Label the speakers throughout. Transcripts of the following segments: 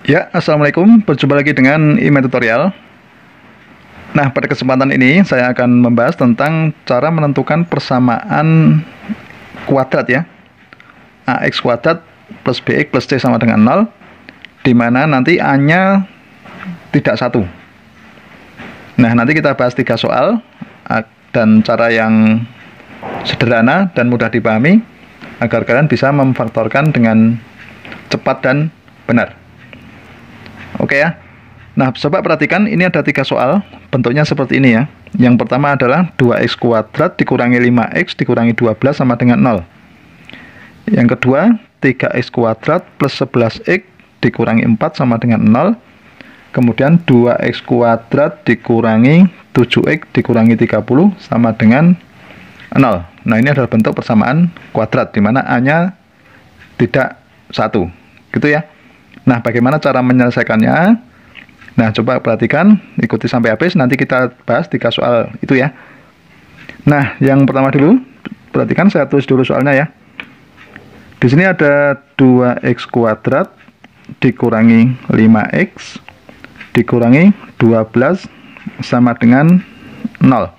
Speaker 1: Ya, Assalamualaikum. Berjumpa lagi dengan Email Tutorial. Nah, pada kesempatan ini saya akan membahas tentang cara menentukan persamaan kuadrat ya. AX kuadrat plus BX plus C sama dengan 0, di mana nanti A-nya tidak 1. Nah, nanti kita bahas 3 soal dan cara yang sederhana dan mudah dipahami agar kalian bisa memfaktorkan dengan cepat dan benar. Oke ya. Nah, coba perhatikan, ini ada 3 soal, bentuknya seperti ini ya. Yang pertama adalah 2x kuadrat dikurangi 5x dikurangi 12 sama dengan 0. Yang kedua, 3x kuadrat plus 11x dikurangi 4 sama dengan 0. Kemudian 2x kuadrat dikurangi 7x dikurangi 30 sama dengan 0. Nah, ini adalah bentuk persamaan kuadrat, di mana A-nya tidak 1. Gitu ya. Nah, bagaimana cara menyelesaikannya? Nah, coba perhatikan, ikuti sampai habis, nanti kita bahas 3 soal itu ya. Nah, yang pertama dulu, perhatikan, saya tulis dulu soalnya ya. Di sini ada 2x kuadrat dikurangi 5x dikurangi 12 sama dengan 0.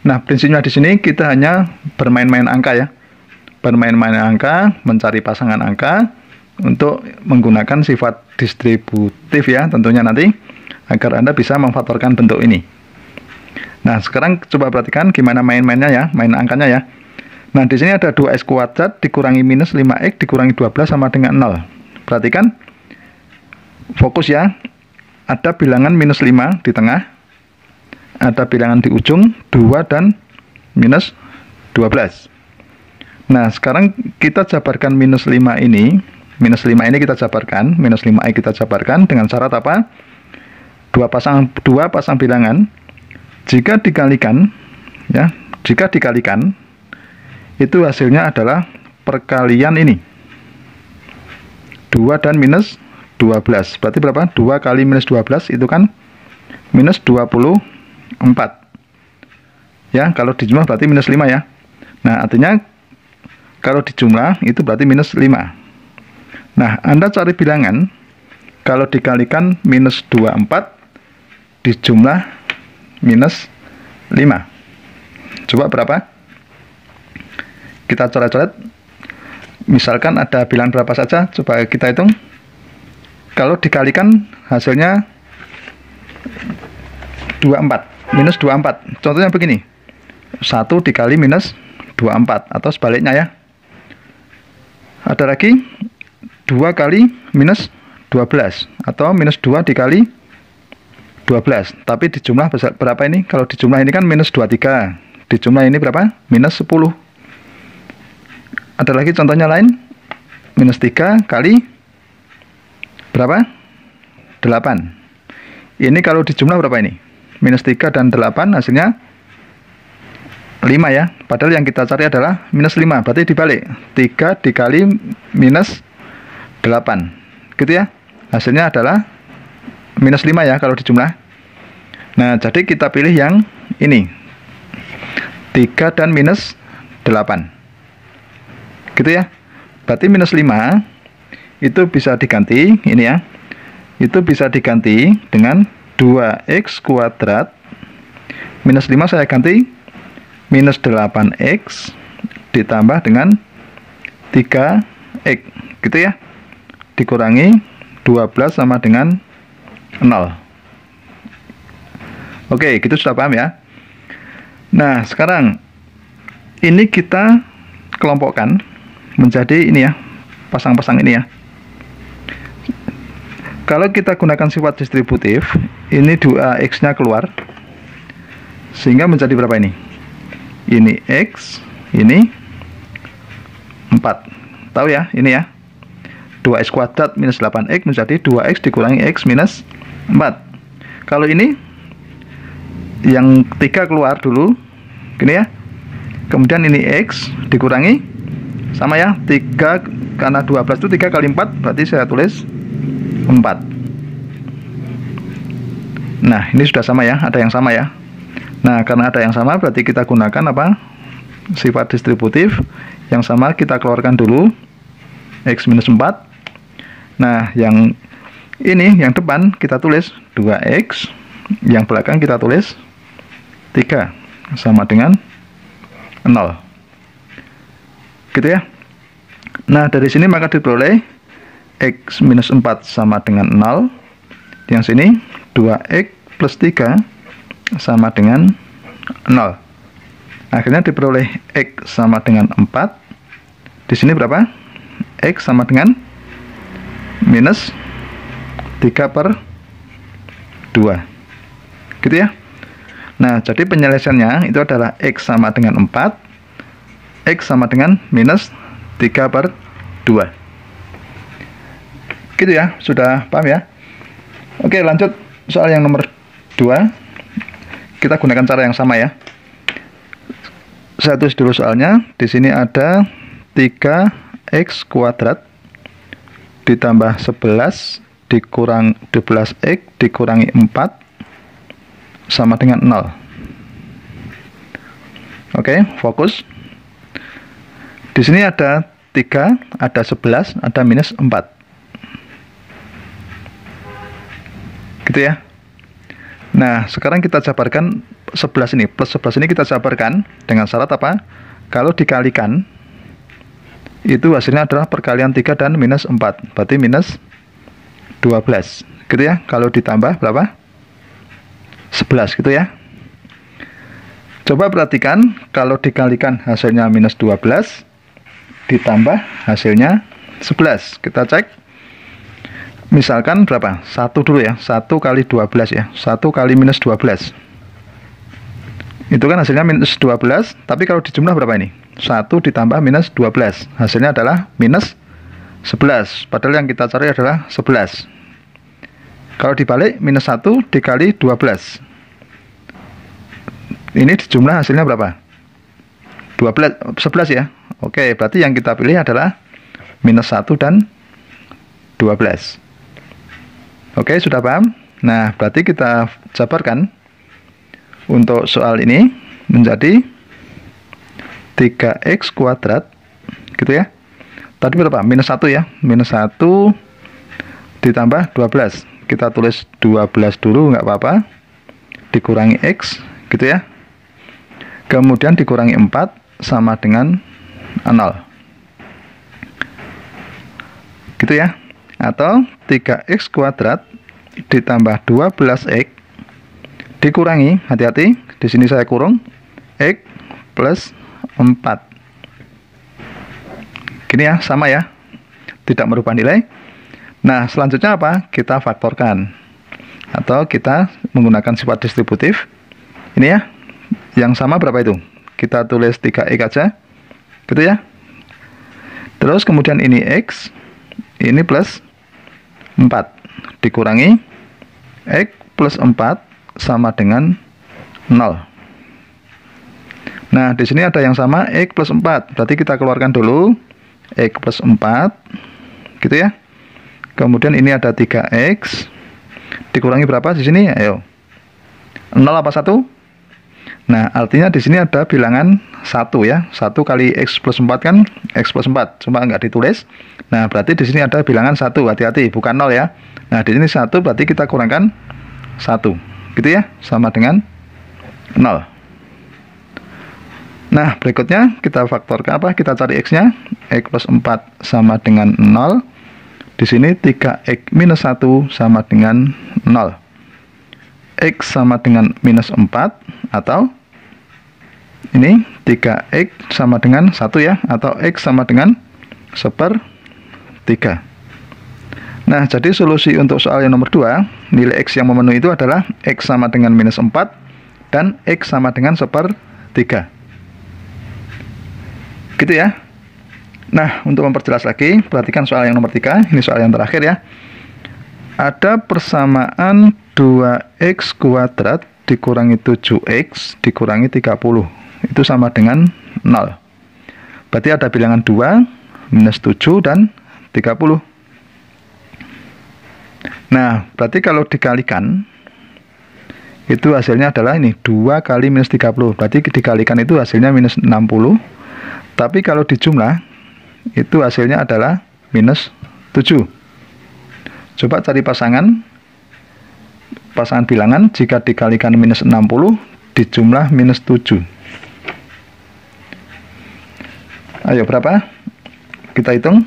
Speaker 1: Nah, prinsipnya di sini kita hanya bermain-main angka ya. Bermain-main angka, mencari pasangan angka untuk menggunakan sifat distributif ya, tentunya nanti agar Anda bisa memfaktorkan bentuk ini. Nah, sekarang coba perhatikan gimana main-mainnya ya, main angkanya ya. Nah, di sini ada 2x kuadrat dikurangi minus 5x dikurangi 12 sama dengan 0. Perhatikan, fokus ya, ada bilangan minus 5 di tengah, ada bilangan di ujung 2 dan minus 12. Nah, sekarang kita jabarkan minus 5 ini. Minus 5 ini kita jabarkan, minus 5i kita jabarkan dengan syarat apa? Dua pasang bilangan, jika dikalikan, ya, jika dikalikan, itu hasilnya adalah perkalian ini. 2 dan minus 12, berarti berapa? 2 kali minus 12 itu kan minus 24. Ya, kalau dijumlah berarti minus 5 ya. Nah, artinya kalau dijumlah itu berarti minus 5. Nah, Anda cari bilangan, kalau dikalikan minus 24, dijumlah minus 5. Coba berapa? Kita coret-coret. Misalkan ada bilangan berapa saja, coba kita hitung. Kalau dikalikan, hasilnya 24, minus 24. Contohnya begini, 1 dikali minus 24, atau sebaliknya ya. Ada lagi, 2 kali minus 12 atau minus 2 dikali 12, tapi dijumlah berapa ini? Kalau dijumlah ini kan minus 23, dijumlah ini berapa? Minus 10. Ada lagi contohnya lain, minus 3 kali berapa? 8. Ini kalau dijumlah berapa ini? Minus 3 dan 8 hasilnya 5 ya, padahal yang kita cari adalah minus 5, berarti dibalik, 3 dikali minus 8, gitu ya. Hasilnya adalah minus 5 ya kalau dijumlah. Nah, jadi kita pilih yang ini, 3 dan minus 8, gitu ya. Berarti minus 5 itu bisa diganti, ini ya, itu bisa diganti dengan 2x kuadrat minus 5 saya ganti minus 8x ditambah dengan 3x, gitu ya, dikurangi 12 sama dengan 0. Oke, gitu sudah paham ya. Nah, sekarang ini kita kelompokkan menjadi ini ya, pasang-pasang ini ya. Kalau kita gunakan sifat distributif, ini 2x-nya keluar, sehingga menjadi berapa ini? Ini x, ini 4. Tahu ya, ini ya. 2x kuadrat minus 8x menjadi 2x dikurangi x minus 4. Kalau ini yang 3 keluar dulu, gini ya. Kemudian ini x dikurangi, sama ya, 3, karena 12 itu 3 kali 4, berarti saya tulis 4. Nah, ini sudah sama ya, ada yang sama ya. Nah, karena ada yang sama berarti kita gunakan apa? Sifat distributif. Yang sama kita keluarkan dulu, x minus 4. Nah, yang Ini yang depan kita tulis 2x, yang belakang kita tulis 3 sama dengan 0. Gitu ya. Nah, dari sini maka diperoleh x minus 4 sama dengan 0. Yang sini 2x plus 3 sama dengan 0. Akhirnya diperoleh x sama dengan 4. Di sini berapa? X sama dengan minus 3/2. Gitu ya. Nah, jadi penyelesaiannya itu adalah x sama dengan 4, x sama dengan minus 3/2. Gitu ya, sudah paham ya? Oke, lanjut soal yang nomor 2. Kita gunakan cara yang sama ya. Saya tulis dulu soalnya. Di sini ada 3x kuadrat ditambah 11 dikurang 12x dikurangi 4 sama dengan 0. Oke, fokus. Di sini ada 3, ada 11, ada minus 4. Gitu ya. Nah, sekarang kita jabarkan 11 ini, plus 11 ini kita jabarkan dengan syarat apa? Kalau dikalikan, itu hasilnya adalah perkalian 3 dan minus 4. Berarti minus 12. Gitu ya. Kalau ditambah berapa? 11 gitu ya. Coba perhatikan, kalau dikalikan hasilnya minus 12, ditambah hasilnya 11. Kita cek. Misalkan berapa? 1 dulu ya. 1 kali 12 ya. 1 kali minus 12. Itu kan hasilnya minus 12. Tapi kalau dijumlah berapa ini? 1 ditambah minus 12. Hasilnya adalah minus 11. Padahal yang kita cari adalah 11. Kalau dibalik, minus 1 dikali 12. Ini dijumlah hasilnya berapa? 11 ya. Oke, berarti yang kita pilih adalah minus 1 dan 12. Oke, sudah paham? Nah, berarti kita jabarkan untuk soal ini menjadi 3x kuadrat, gitu ya. Tadi berapa? Minus 1 ya. Minus 1 ditambah 12. Kita tulis 12 dulu, nggak apa-apa. Dikurangi x, gitu ya. Kemudian dikurangi 4 sama dengan 0. Gitu ya. Atau 3x kuadrat ditambah 12x dikurangi, hati-hati, di sini saya kurung, x plus 4. Gini ya, sama ya. Tidak merubah nilai. Nah, selanjutnya apa? Kita faktorkan. Atau kita menggunakan sifat distributif. Ini ya. Yang sama berapa itu? Kita tulis 3x aja. Gitu ya. Terus kemudian ini x. Ini plus 4. Dikurangi x plus 4 sama dengan 0. Nah, di sini ada yang sama x plus 4. Berarti kita keluarkan dulu x plus 4. Gitu ya. Kemudian ini ada 3x dikurangi berapa di sini? Ayo. 0 apa 1? Nah, artinya di sini ada bilangan 1 ya. 1 kali x plus 4 kan x plus 4, cuma nggak ditulis. Nah, berarti di sini ada bilangan 1, hati-hati, bukan 0 ya. Nah, di sini 1 berarti kita kurangkan 1. Gitu ya, sama dengan 0. Nah, berikutnya kita faktorkan apa? Kita cari x-nya. X plus 4 sama dengan 0. Di sini 3x minus 1 sama dengan 0. X sama dengan minus 4. Atau ini 3x sama dengan 1 ya. Atau x sama dengan 1/3. Nah, jadi solusi untuk soal yang nomor 2, nilai x yang memenuhi itu adalah x sama dengan minus 4 dan x sama dengan 1/3. Gitu ya. Nah, untuk memperjelas lagi, perhatikan soal yang nomor 3. Ini soal yang terakhir ya. Ada persamaan 2x kuadrat dikurangi 7x dikurangi 30. Itu sama dengan 0. Berarti ada bilangan 2, minus 7, dan 30. Nah, berarti kalau dikalikan, itu hasilnya adalah ini, 2 kali minus 30. Berarti dikalikan itu hasilnya minus 60. Tapi kalau dijumlah, itu hasilnya adalah minus 7. Coba cari pasangan bilangan jika dikalikan minus 60 dijumlah minus 7. Ayo, berapa? Kita hitung.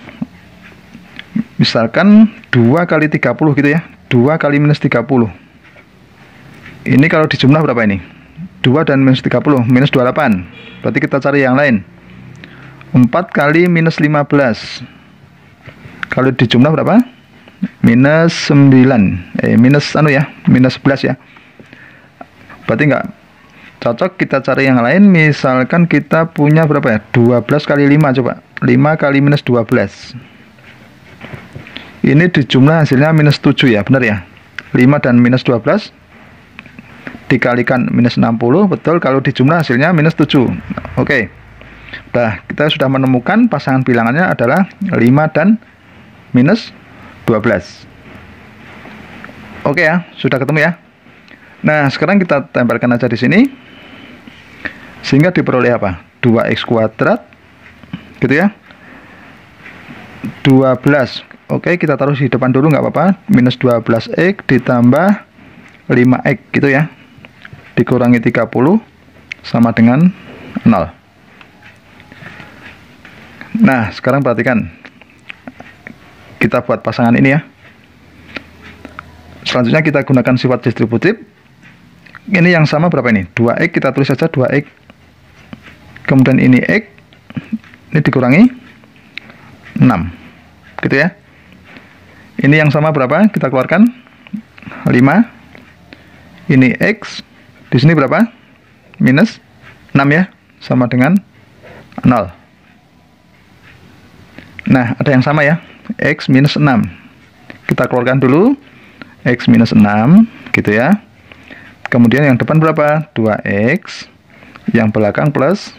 Speaker 1: Misalkan 2 kali 30 gitu ya. 2 kali minus 30. Ini kalau dijumlah berapa ini? 2 dan minus 30, minus 28. Berarti kita cari yang lain. 4 kali minus 15. Kalau dijumlah berapa? Minus 9. Minus 11 ya. Berarti enggak cocok, kita cari yang lain. Misalkan kita punya berapa ya? 12 kali 5 coba. 5 kali minus 12. Ini dijumlah hasilnya minus 7 ya, benar ya? 5 dan minus 12 dikalikan minus 60, betul, kalau dijumlah hasilnya minus 7. Oke. Nah, kita sudah menemukan pasangan bilangannya adalah 5 dan minus 12. Oke ya, sudah ketemu ya. Nah, sekarang kita tempelkan aja di sini. Sehingga diperoleh apa? 2x kuadrat. Gitu ya. 12. Oke, kita taruh di depan dulu nggak apa-apa. Minus 12x ditambah 5x gitu ya. Dikurangi 30 sama dengan 0. Nah, sekarang perhatikan. Kita buat pasangan ini ya. Selanjutnya kita gunakan sifat distributif. Ini yang sama berapa ini? 2x, kita tulis saja 2x. Kemudian ini x. Ini dikurangi 6. Gitu ya. Ini yang sama berapa? Kita keluarkan 5. Ini x. Di sini berapa? Minus 6 ya. Sama dengan 0. Nah, ada yang sama ya. X minus 6. Kita keluarkan dulu. X minus 6. Gitu ya. Kemudian yang depan berapa? 2x. Yang belakang plus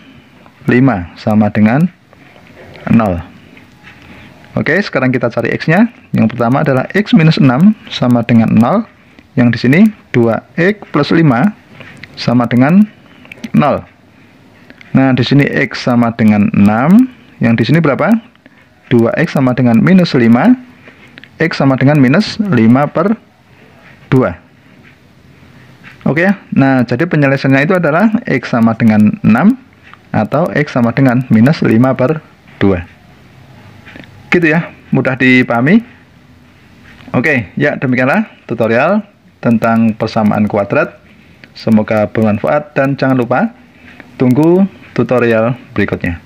Speaker 1: 5. Sama dengan 0. Oke, sekarang kita cari x-nya. Yang pertama adalah x minus 6 sama dengan 0. Yang di sini 2x plus 5 sama dengan 0. Nah, di sini x sama dengan 6. Yang di sini berapa? 2x sama dengan minus 5. X sama dengan minus 5 per 2. Oke ya. Nah, jadi penyelesaiannya itu adalah x sama dengan 6 atau x sama dengan minus 5 per 2. Gitu ya, mudah dipahami. Oke, ya demikianlah tutorial tentang persamaan kuadrat. Semoga bermanfaat dan jangan lupa tunggu tutorial berikutnya.